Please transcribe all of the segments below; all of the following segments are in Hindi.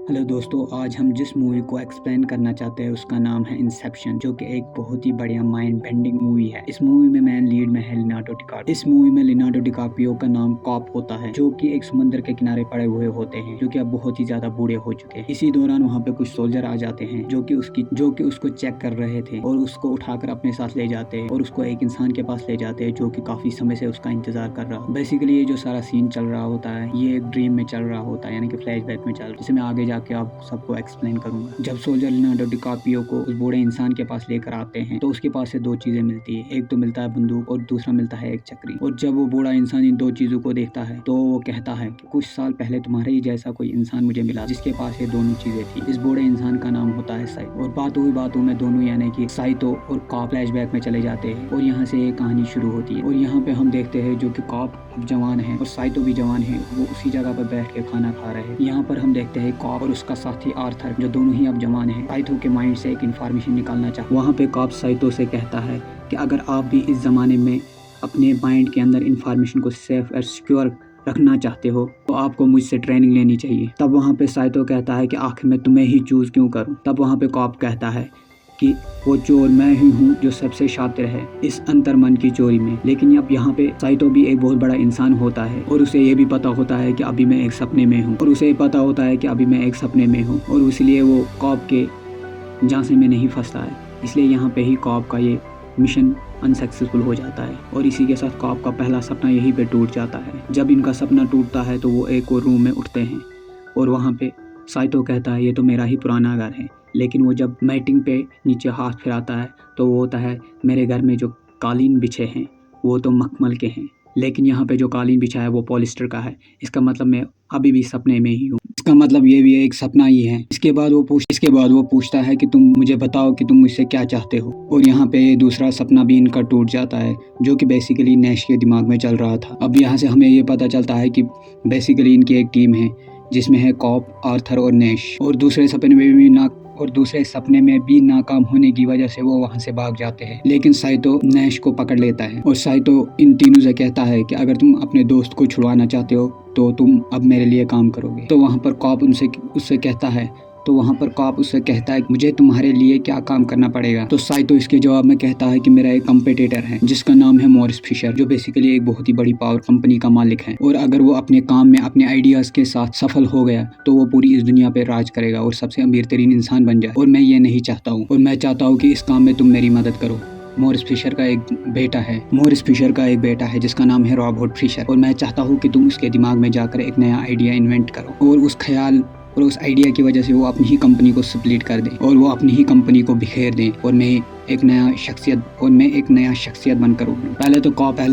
हेलो दोस्तों, आज हम जिस मूवी को एक्सप्लेन करना चाहते हैं उसका नाम है इंसेप्शन, जो कि एक बहुत ही बढ़िया माइंड बेंडिंग मूवी है। इस मूवी में मेन लीड में है लियोनार्डो डिकाप्रियो। इस मूवी में लियोनार्डो डिकाप्रियो का नाम कॉप होता है, जो कि एक समुद्र के किनारे पड़े हुए होते हैं, जो कि अब बहुत ही ज्यादा बूढ़े हो चुके हैं। इसी दौरान वहाँ पे कुछ सोल्जर आ जाते हैं जो कि उसको चेक कर रहे थे और उसको उठाकर अपने साथ ले जाते हैं और उसको एक इंसान के पास ले जाते हैं जो कि काफी समय से उसका इंतजार कर रहा है। बेसिकली ये जो सारा सीन चल रहा होता है ये एक ड्रीम में चल रहा होता है, यानी कि फ्लैशबैक में चल रहा है, जिसे मैं आगे जाके आप सबको एक्सप्लेन करूंगा। जब सोल्जर लियोनार्डो डिकाप्रियो को उस बूढ़े इंसान के पास लेकर आते हैं तो उसके पास से दो चीजें मिलती है, एक तो मिलता है बंदूक और दूसरा मिलता है एक चक्री। और जब वो बूढ़ा इंसान इन दो चीजों को देखता है तो वो कहता है कि कुछ साल पहले तुम्हारे ही जैसा कोई इंसान मुझे मिला जिसके पास ये दोनों चीजें थी। इस बूढ़े इंसान का नाम होता है साइतो। और बातों में दोनों यानी कि साइतो और कॉप फ्लैशबैक में चले जाते हैं और यहाँ से ये कहानी शुरू होती है। और यहाँ पे हम देखते हैं जो कि कॉप अब जवान है और साइतो भी जवान है, वो उसी जगह पर बैठ के खाना खा रहे हैं। यहाँ पर हम देखते हैं कॉप और उसका साथी आर्थर, जो दोनों ही अब जवान है, साइतो के माइंड से एक इन्फॉर्मेशन निकालना चाहते। वहाँ पे कॉप साइतो से कहता है कि अगर आप भी इस जमाने में अपने माइंड के अंदर इन्फॉर्मेशन को सेफ और सिक्योर रखना चाहते हो तो आपको मुझसे ट्रेनिंग लेनी चाहिए। तब वहाँ पे साइतो कहता है कि आखिर मैं तुम्हें ही चूज क्यों करूँ। तब वहाँ पे कॉप कहता है कि वो चोर मैं ही हूँ जो सबसे शातिर है इस अंतर्मन की चोरी में। लेकिन अब यहाँ पे साइतो भी एक बहुत बड़ा इंसान होता है और उसे ये भी पता होता है कि अभी मैं एक सपने में हूँ और इसलिए वो कॉप के झांसे में नहीं फंसता है। इसलिए यहाँ पे ही कॉप का ये मिशन अनसक्सेसफुल हो जाता है और इसी के साथ कॉप का पहला सपना यहीं पे टूट जाता है। जब इनका सपना टूटता है तो वो एक और रूम में उठते हैं और वहाँ पे साइतो कहता है ये तो मेरा ही पुराना घर है। लेकिन वो जब मैटिंग पे नीचे हाथ फिराता है तो वो होता है मेरे घर में जो कालीन बिछे हैं वो तो मखमल के हैं, लेकिन यहाँ पे जो कालीन बिछा है वो पॉलिस्टर का है। इसका मतलब मैं अभी भी सपने में ही हूँ, इसका मतलब ये भी एक सपना ही है। इसके बाद वो पूछता है कि तुम मुझे बताओ कि तुम मुझसे क्या चाहते हो। और यहाँ पे दूसरा सपना भी इनका टूट जाता है जो कि बेसिकली नैश के दिमाग में चल रहा था। अब यहाँ से हमें ये पता चलता है कि बेसिकली इनकी एक टीम है जिसमें है कॉप, आर्थर और नैश। और दूसरे सपने में भी नाकाम होने की वजह से वो वहाँ से भाग जाते हैं, लेकिन साइतो नैश को पकड़ लेता है और साइतो इन तीनों से कहता है कि अगर तुम अपने दोस्त को छुड़वाना चाहते हो तो तुम अब मेरे लिए काम करोगे। तो वहाँ पर कॉप उससे कहता है कि मुझे तुम्हारे लिए क्या काम करना पड़ेगा। तो साइतो इसके जवाब में कहता है कि मेरा एक कंपेटिटर है जिसका नाम है मॉरिस फिशर, जो बेसिकली एक बहुत ही बड़ी पावर कंपनी का मालिक है और अगर वो अपने काम में अपने आइडियाज के साथ सफल हो गया तो वो पूरी इस दुनिया पे राज करेगा और सबसे अमीर तरीन इंसान बन जाए। और मैं ये नहीं चाहता हूँ और मैं चाहता हूँ कि इस काम में तुम मेरी मदद करो। मॉरिस फिशर का एक बेटा है जिसका नाम है रॉबर्ट फिशर और मैं चाहता हूँ कि तुम उसके दिमाग में जाकर एक नया आइडिया इन्वेंट करो और उस आइडिया की वजह से वो अपनी ही कंपनी को स्प्लिट कर दें और वो अपनी ही कंपनी को बिखेर दें और मैं एक नया शख्सियत बनकर उभरूं। पहले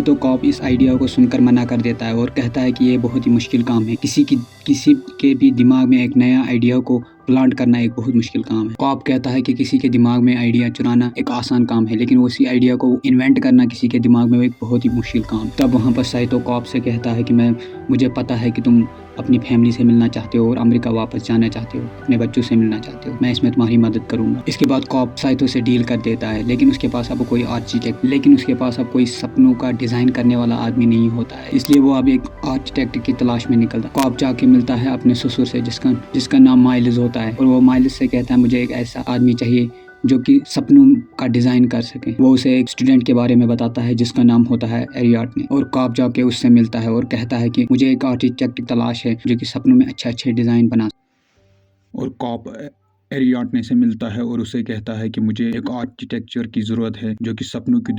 तो कॉप इस आइडिया को सुनकर मना कर देता है और कहता है कि ये बहुत ही मुश्किल काम है। किसी के भी दिमाग में एक नया आइडिया को प्लांट करना एक बहुत मुश्किल काम है। कॉप कहता है कि किसी के दिमाग में आइडिया चुराना एक आसान काम है, लेकिन उसी आइडिया को इन्वेंट करना किसी के दिमाग में एक बहुत ही मुश्किल काम। तब वहाँ पर साइतो कॉप से कहता है कि मुझे पता है कि तुम अपनी फैमिली से मिलना चाहते हो और अमेरिका वापस जाना चाहते हो, अपने बच्चों से मिलना चाहते हो, मैं इसमें तुम्हारी मदद करूंगा। इसके बाद कॉप साइतो से डील कर देता है, लेकिन उसके पास अब कोई सपनों का डिजाइन करने वाला आदमी नहीं होता है, इसलिए वो अब एक आर्किटेक्ट की तलाश में निकलता है। कॉप जाके मिलता है अपने ससुर से जिसका नाम माइल्स होता है और वो माइल्स से कहता है मुझे एक ऐसा आदमी चाहिए जो कि सपनों का डिजाइन कर सके। वो उसे एक स्टूडेंट के बारे में बताता है जिसका नाम होता है एरियाटने और कॉप जाके उससे मिलता है और कहता है कि मुझे एक आर्किटेक्ट की तलाश है जो कि सपनों में अच्छे डिजाइन बना। और कॉप एरियाटने से मिलता है और उसे कहता है कि मुझे एक आर्किटेक्चर की ज़रूरत है जो कि सपनों की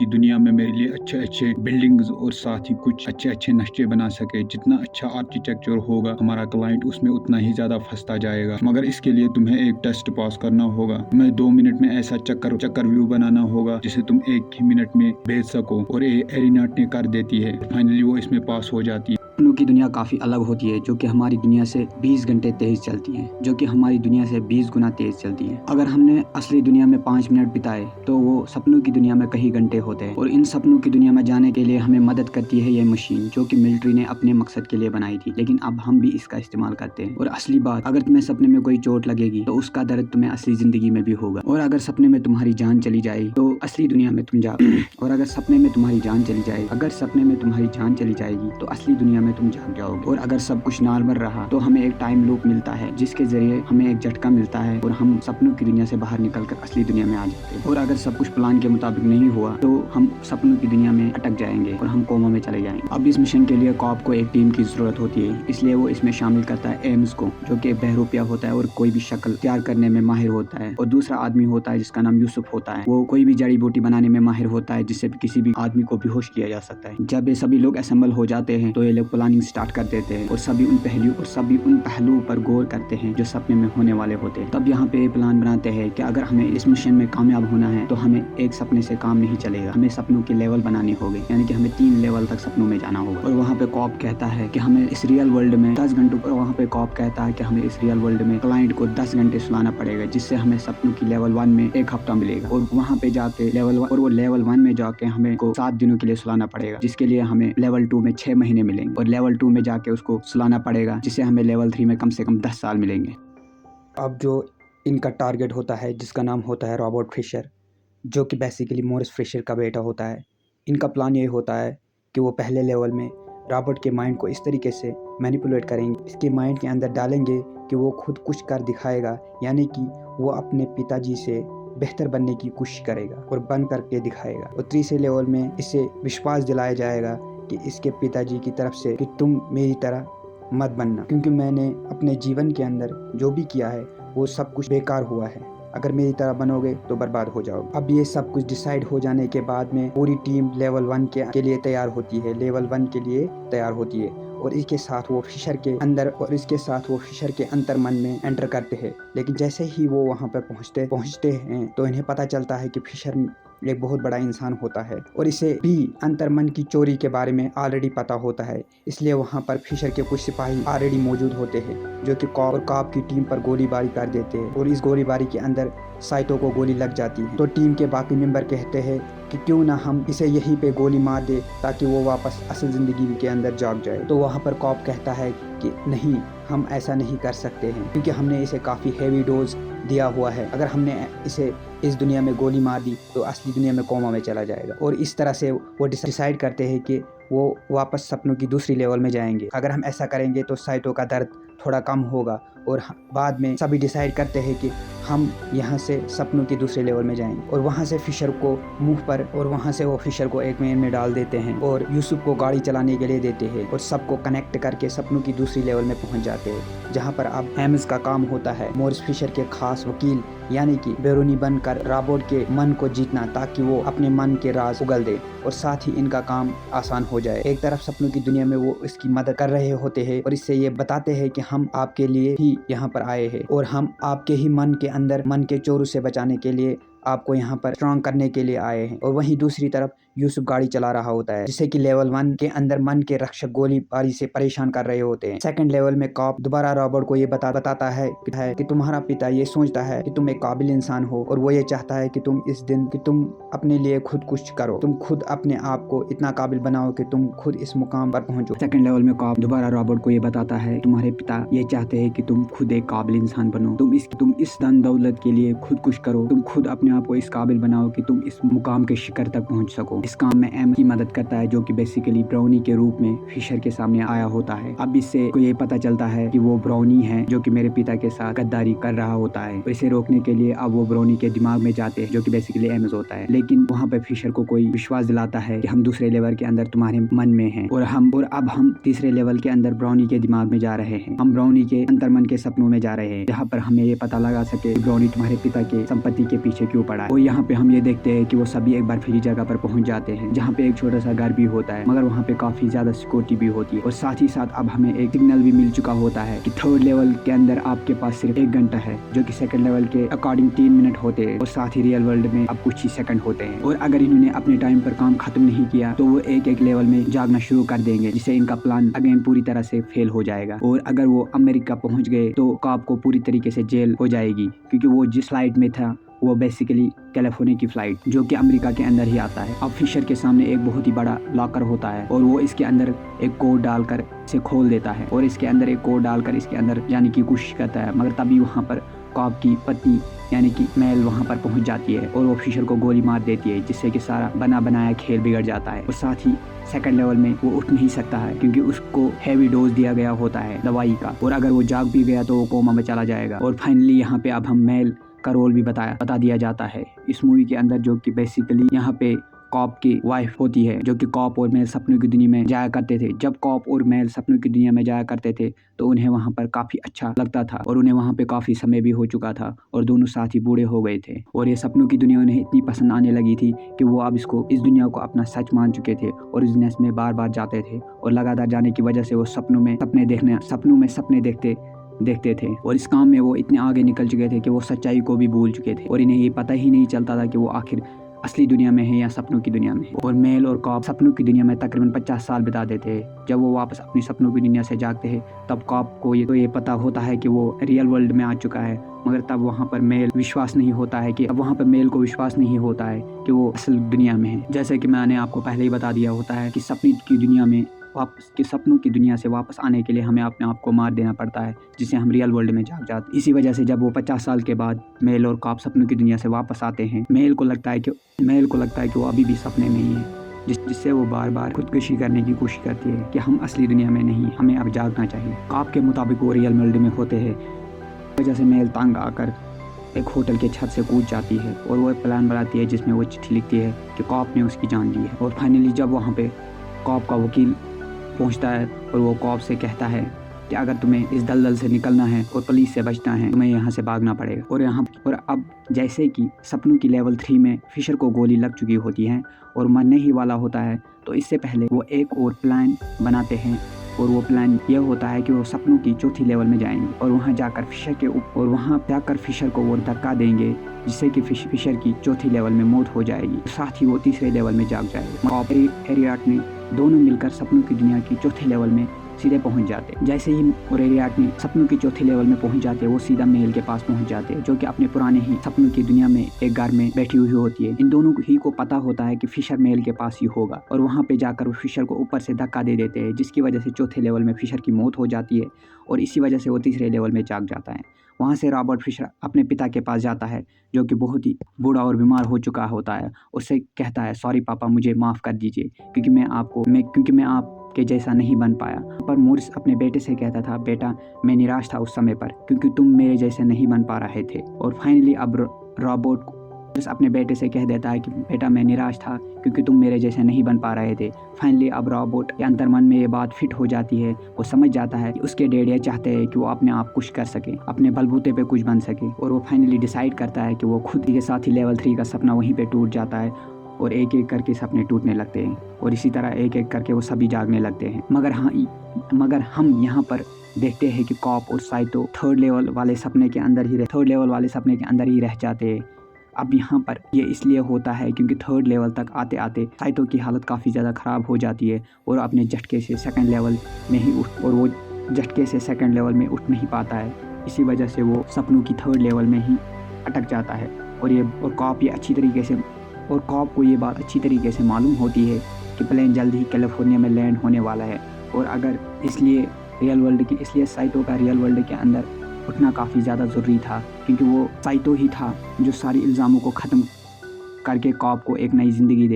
दुनिया में मेरे लिए अच्छे बिल्डिंग्स और साथ ही कुछ अच्छे नक्शे बना सके। जितना अच्छा आर्किटेक्चर होगा हमारा क्लाइंट उसमें उतना ही ज़्यादा फंसता जाएगा, मगर इसके लिए तुम्हें एक टेस्ट पास करना होगा। मैं 2 मिनट में ऐसा चक्कर व्यू बनाना होगा जिसे तुम 1 ही मिनट में भेज सको। और एरियाटने कर देती है, फाइनली वो इसमें पास हो जाती है। सपनों की दुनिया काफ़ी अलग होती है जो कि हमारी दुनिया से 20 घंटे तेज चलती है, जो कि हमारी दुनिया से 20 गुना तेज चलती है। अगर हमने असली दुनिया में 5 मिनट बिताए तो वो सपनों की दुनिया में कई घंटे होते हैं। और इन सपनों की दुनिया में जाने के लिए हमें मदद करती है ये मशीन जो कि मिलिट्री ने अपने मकसद के लिए बनाई थी, लेकिन अब हम भी इसका इस्तेमाल करते हैं। और असली बात, अगर तुम्हें सपने में कोई चोट लगेगी तो उसका दर्द तुम्हें असली जिंदगी में भी होगा। और अगर सपने में तुम्हारी जान चली जाए तो असली दुनिया में तुम जाओ और अगर सपने में तुम्हारी जान चली जाएगी तो असली दुनिया में तुम जाग जाओगे। और अगर सब कुछ नॉर्मल रहा तो हमें एक टाइम लूप मिलता है जिसके जरिए हमें एक झटका मिलता है और हम सपनों की दुनिया से बाहर निकलकर असली दुनिया में आ जाते हैं। और अगर सब कुछ प्लान के मुताबिक नहीं हुआ तो हम सपनों की दुनिया में अटक जाएंगे और हम कोमा में चले जाएंगे। अब इस मिशन के लिए कॉप को एक टीम की जरूरत होती है, इसलिए वो इसमें शामिल करता है एम्स को, जो कि बहरूपिया होता है और कोई भी शक्ल तैयार करने में माहिर होता है। और दूसरा आदमी होता है जिसका नाम यूसुफ होता है, वो कोई भी जड़ी बूटी बनाने में माहिर होता है जिससे किसी भी आदमी को बेहोश किया जा सकता है। जब ये सभी लोग असेंबल हो जाते हैं तो ये लोग प्लानिंग स्टार्ट कर देते हैं और सभी उन पहलुओं पर गौर करते हैं जो सपने में होने वाले होते हैं। तब यहाँ पे प्लान बनाते हैं कि अगर हमें इस मिशन में कामयाब होना है तो हमें एक सपने से काम नहीं चलेगा, हमें सपनों के लेवल बनाने होंगे, यानी कि हमें 3 लेवल तक सपनों में जाना होगा। और वहाँ पे कॉप कहता है कि हमें इस रियल वर्ल्ड में 10 घंटों और वहाँ पे कॉप कहता है कि हमें इस रियल वर्ल्ड में क्लाइंट को 10 घंटे सुलाना पड़ेगा, जिससे हमें सपनों की लेवल 1 में 1 हफ्ता मिलेगा। और वहाँ पे जाके लेवल 1 में जाके हमें को 7 दिनों के लिए सुलाना पड़ेगा, जिसके लिए हमें लेवल 2 में 6 महीने मिलेंगे। और लेवल 2 में जाके उसको सुलाना पड़ेगा, जिससे हमें लेवल 3 में कम से कम 10 साल मिलेंगे। अब जो इनका टारगेट होता है जिसका नाम होता है रॉबर्ट फिशर, जो कि बेसिकली मॉरिस फिशर का बेटा होता है। इनका प्लान ये होता है कि वो पहले लेवल में रॉबर्ट के माइंड को इस तरीके से मैनिपुलेट करेंगे, इसके माइंड के अंदर डालेंगे कि वो खुद कुछ कर दिखाएगा, यानी कि वो अपने पिताजी से बेहतर बनने की कोशिश करेगा और बन करके दिखाएगा। और तीसरे लेवल में इसे विश्वास दिलाया जाएगा कि इसके पिताजी की तरफ से कि तुम मेरी तरह मत बनना, क्योंकि मैंने अपने जीवन के अंदर जो भी किया है वो सब कुछ बेकार हुआ है, अगर मेरी तरह बनोगे तो बर्बाद हो जाओगे। अब ये सब कुछ डिसाइड हो जाने के बाद में पूरी टीम लेवल 1 के लिए तैयार होती है, लेवल 1 के लिए तैयार होती है। और इसके साथ वो फिशर के अंतर्मन में एंटर करते हैं। लेकिन जैसे ही वो वहाँ पर पहुँचते हैं तो इन्हें पता चलता है कि फिशर एक बहुत बड़ा इंसान होता है और इसे भी अंतर्मन की चोरी के बारे में ऑलरेडी पता होता है। इसलिए वहाँ पर फिशर के कुछ सिपाही ऑलरेडी मौजूद होते हैं, जो कि कॉप की टीम पर गोलीबारी कर देते हैं। और इस गोलीबारी के अंदर साइतो को गोली लग जाती है। तो टीम के बाकी मेंबर कहते हैं कि क्यों ना हम इसे यहीं पे गोली मार दे ताकि वो वापस असल ज़िंदगी के अंदर जाग जाए। तो वहाँ पर कॉप कहता है कि नहीं, हम ऐसा नहीं कर सकते हैं, क्योंकि हमने इसे काफ़ी हैवी डोज दिया हुआ है। अगर हमने इसे इस दुनिया में गोली मार दी तो असली दुनिया में कोमा में चला जाएगा। और इस तरह से वो डिसाइड करते हैं कि वो वापस सपनों की दूसरी लेवल में जाएंगे। अगर हम ऐसा करेंगे तो साइतो का दर्द थोड़ा कम होगा। और बाद में सभी डिसाइड करते हैं कि हम यहाँ से सपनों की दूसरे लेवल में जाएंगे। और वहाँ से फिशर को मुंह पर और वहाँ से वो फिशर को एक वेन में डाल देते हैं और यूसुफ को गाड़ी चलाने के लिए देते हैं और सबको कनेक्ट करके सपनों की दूसरी लेवल में पहुँच जाते हैं, जहाँ पर अब एम्स का काम होता है मॉरिस फिशर के खास वकील यानी कि बेरोनी बनकर रॉबर्ट के मन को जीतना, ताकि वो अपने मन के राज उगल दे और साथ ही इनका काम आसान हो जाए। एक तरफ सपनों की दुनिया में वो इसकी मदद कर रहे होते हैं और इससे ये बताते हैं कि हम आपके लिए ही यहाँ पर आए हैं और हम आपके ही मन के अंदर मन के चोरों से बचाने के लिए आपको यहाँ पर स्ट्रॉन्ग करने के लिए आए हैं। और वहीं दूसरी तरफ यूसुफ गाड़ी चला रहा होता है, जिससे कि लेवल 1 के अंदर मन के रक्षक गोलीबारी से परेशान कर रहे होते हैं। सेकंड लेवल में कॉप दोबारा रॉबर्ट को ये बताता है कि तुम्हारा पिता ये सोचता है कि तुम एक काबिल इंसान हो और वो ये चाहता है कि तुम अपने लिए खुद कुछ करो, तुम खुद अपने आप को इतना काबिल बनाओ कि तुम खुद इस मुकाम पर पहुंचो। सेकंड लेवल में कॉप दोबारा रॉबर्ट को ये बताता है तुम्हारे पिता ये चाहते हैं कि तुम खुद एक काबिल इंसान बनो, तुम इस धन दौलत के लिए खुद कुछ करो, तुम खुद अपने आप को इस काबिल बनाओ कि तुम इस मुकाम के शिखर तक पहुंच सको। इस काम में एम की मदद करता है, जो कि बेसिकली ब्राउनी के रूप में फिशर के सामने आया होता है। अब इससे को ये पता चलता है कि वो ब्राउनी है जो कि मेरे पिता के साथ गद्दारी कर रहा होता है। और इसे रोकने के लिए अब वो ब्राउनी के दिमाग में जाते हैं, जो कि बेसिकली एम्स होता है। लेकिन वहाँ पे फिशर को कोई विश्वास दिलाता है कि हम दूसरे लेवल के अंदर तुम्हारे मन में हैं और अब हम तीसरे लेवल के अंदर ब्राउनी के दिमाग में जा रहे हैं। हम ब्राउनी के अंतर्मन के सपनों में जा रहे हैं, जहाँ पर हमें ये पता लगा सके ब्राउनी तुम्हारे पिता के संपत्ति के पीछे क्यों पड़ा है। और यहाँ पे हम ये देखते हैं कि वो सभी एक बर्फीली जगह पर पहुंच जाते हैं, जहाँ पे एक छोटा सा घर भी होता है, मगर वहाँ पे काफी ज्यादा सिक्योरिटी भी होती है। और साथ ही साथ अब हमें एक सिग्नल भी मिल चुका होता है कि थर्ड लेवल के अंदर आपके पास सिर्फ 1 घंटा है, जो कि सेकंड लेवल के अकॉर्डिंग 3 मिनट होते हैं और साथ ही रियल वर्ल्ड में अब कुछ ही सेकंड होते हैं। और अगर इन्होंने अपने टाइम पर काम खत्म नहीं किया तो वो एक लेवल में जागना शुरू कर देंगे, जिससे इनका प्लान अगेन पूरी तरह से फेल हो जाएगा। और अगर वो अमेरिका पहुंच गए तो कॉप को पूरी तरीके से जेल हो जाएगी, क्योंकि वो जिस फ्लाइट में था वो बेसिकली कैलिफोर्निया की फ्लाइट, जो कि अमेरिका के अंदर ही आता है। अब फिशर के सामने एक बहुत ही बड़ा लॉकर होता है और वो इसके अंदर एक कोड डालकर इसे खोल देता है और इसके अंदर एक कोड डालकर इसके अंदर जाने की कोशिश करता है, मगर तभी वहाँ पर कॉप की पत्नी यानी कि मेल वहाँ पर पहुँच जाती है और वो फिशर को गोली मार देती है, जिससे कि सारा बना बनाया खेल बिगड़ जाता है। और साथ ही सेकंड लेवल में वो उठ नहीं सकता है क्योंकि उसको हैवी डोज दिया गया होता है दवाई का, और अगर वो जाग भी गया तो वो कोमा में चला जाएगा। और फाइनली यहाँ पे अब हम मेल का रोल भी बता दिया जाता है इस मूवी के अंदर, जो कि बेसिकली यहाँ पे कॉप की वाइफ होती है, जो कि कॉप और मेल सपनों की दुनिया में जाया करते थे। जब कॉप और मेल सपनों की दुनिया में जाया करते थे तो उन्हें वहाँ पर काफ़ी अच्छा लगता था और उन्हें वहाँ पे काफ़ी समय भी हो चुका था और दोनों साथ ही बूढ़े हो गए थे। और ये सपनों की दुनिया उन्हें इतनी पसंद आने लगी थी कि वो अब इस दुनिया को अपना सच मान चुके थे और इस दुनिया में बार बार जाते थे, और लगातार जाने की वजह से वो सपनों में सपने देखते थे। और इस काम में वो इतने आगे निकल चुके थे कि वो सच्चाई को भी भूल चुके थे और इन्हें ये पता ही नहीं चलता था कि वो आखिर असली दुनिया में है या सपनों की दुनिया में। और मेल और कॉप सपनों की दुनिया में तकरीबन 50 साल बिता देते हैं। जब वो वापस अपनी सपनों की दुनिया से जागते हैं तब कॉप को ये पता होता है कि वो रियल वर्ल्ड में आ चुका है, मगर तब वहाँ पर मेल को विश्वास नहीं होता है कि वो असल दुनिया में है। जैसे कि मैंने आपको पहले ही बता दिया होता है कि सपनों की दुनिया से वापस आने के लिए हमें अपने आप को मार देना पड़ता है, जिससे हम रियल वर्ल्ड में जाग जाते। इसी वजह से जब वो 50 साल के बाद मेल और कॉप सपनों की दुनिया से वापस आते हैं, मेल को लगता है कि वो अभी भी सपने में ही है, जिससे वो बार बार खुदकुशी करने की कोशिश करती है कि हम असली दुनिया में नहीं, हमें अब जागना चाहिए। कॉप के मुताबिक वो रियल वर्ल्ड में होते हैं। वजह से मेल तंग आकर एक होटल के छत से कूद जाती है और वो एक प्लान बनाती है जिसमें वो चिट्ठी लिखती है कि कॉप ने उसकी जान ली है। और फाइनली जब वहाँ पे कॉप का वकील पहुँचता है और वो कॉप से कहता है कि अगर तुम्हें इस दलदल से निकलना है और पुलिस से बचना है, तुम्हें यहाँ से भागना पड़ेगा। और अब जैसे कि सपनों की लेवल 3 में फिशर को गोली लग चुकी होती है और मरने ही वाला होता है, तो इससे पहले वो एक और प्लान बनाते हैं। और वो प्लान ये होता है कि वो सपनों की चौथी लेवल में जाएंगे और वहाँ जाकर फिशर को वो धक्का देंगे, जिससे कि फिशर की चौथी लेवल में मौत हो जाएगी। साथ ही वो तीसरे लेवल में जाग जाएगा। कॉप एरियाट ने दोनों मिलकर सपनों की दुनिया की चौथे लेवल में सीधे पहुंच जाते। जैसे ही एरियाट ने सपनों की चौथे लेवल में पहुंच जाते, वो सीधा मेल के पास पहुंच जाते, जो कि अपने पुराने ही सपनों की दुनिया में एक घर में बैठी हुई होती है। इन दोनों ही को पता होता है कि फिशर मेल के पास ही होगा और वहां पे जाकर वो फिशर को ऊपर से धक्का दे देते हैं, जिसकी वजह से चौथे लेवल में फिशर की मौत हो जाती है और इसी वजह से वो तीसरे लेवल में जाग जाता है। वहाँ से रॉबर्ट फिशर अपने पिता के पास जाता है, जो कि बहुत ही बूढ़ा और बीमार हो चुका होता है। उससे कहता है, सॉरी पापा, मुझे माफ़ कर दीजिए क्योंकि मैं आपके जैसा नहीं बन पाया। पर मॉरिस अपने बेटे से कहता था, बेटा मैं निराश था उस समय पर क्योंकि तुम मेरे जैसे नहीं बन पा रहे थे। और फाइनली अब रॉबर्ट अपने बेटे से कह देता है कि बेटा मैं निराश था क्योंकि तुम मेरे जैसे नहीं बन पा रहे थे। फाइनली अब रॉबर्ट के अंतर्मन में ये बात फिट हो जाती है। वो समझ जाता है कि उसके डैडी चाहते हैं कि वो अपने आप कुछ कर सके, अपने बलबूते पे कुछ बन सके। और वो फाइनली डिसाइड करता है कि वो खुद के साथ ही लेवल 3 का सपना वहीं पे टूट जाता है और एक एक करके सपने टूटने लगते हैं और इसी तरह एक एक करके वो सभी जागने लगते हैं। मगर हम यहाँ पर देखते हैं कि कॉप और साइतो थर्ड लेवल वाले सपने के अंदर ही रह जाते हैं। अब यहाँ पर ये इसलिए होता है क्योंकि थर्ड लेवल तक आते आते साइतो की हालत काफ़ी ज़्यादा ख़राब हो जाती है और अपने झटके से सेकंड लेवल में उठ नहीं पाता है। इसी वजह से वो सपनों की थर्ड लेवल में ही अटक जाता है और कॉप को ये बात अच्छी तरीके से मालूम होती है कि प्लेन जल्द ही कैलिफोर्निया में लैंड होने वाला है। और अगर इसलिए साइतो का रियल वर्ल्ड के अंदर उठना काफ़ी ज़्यादा ज़रूरी था, क्योंकि वो साइतो ही था जो सारी इल्ज़ामों को ख़त्म करके कॉप को एक नई ज़िंदगी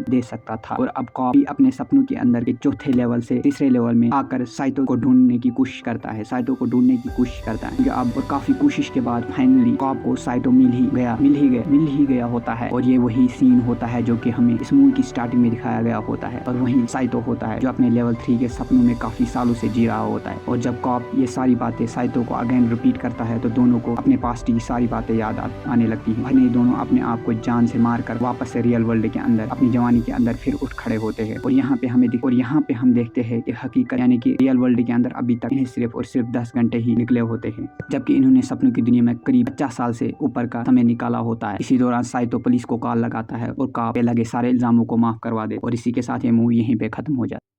दे सकता था। और अब कॉप भी अपने सपनों के अंदर के चौथे लेवल से तीसरे लेवल में आकर साइतो को ढूंढने की कोशिश करता है क्योंकि अब काफ़ी कोशिश के बाद फाइनली कॉप को साइतो मिल ही गया होता है। और ये वही सीन होता है जो कि हमें इस मूवी की स्टार्टिंग में दिखाया गया होता है। और वही साइतो होता है जो अपने लेवल 3 के सपनों में काफ़ी सालों से जी रहा होता है। और जब कॉप ये सारी बातें साइतो को अगेन रिपीट करता है तो दोनों को अपने पास्ट की सारी बातें याद आने लगती हैं। ये दोनों अपने आप को जान से मारकर वापस से रियल वर्ल्ड के अंदर अपनी जवानी के अंदर फिर उठ खड़े होते हैं। और यहाँ पे हम देखते हैं कि हकीकत यानी कि रियल वर्ल्ड के अंदर अभी तक इन्हें सिर्फ 10 घंटे ही निकले होते हैं, जबकि इन्होंने सपनों की दुनिया में करीब 50 साल से ऊपर का समय निकाला होता है। इसी दौरान साइतो पुलिस को कॉल लगाता है और कॉप पे लगे सारे इल्जामों को माफ करवा दे और इसी के साथ ये मूवी यहीं पे खत्म हो जाती है।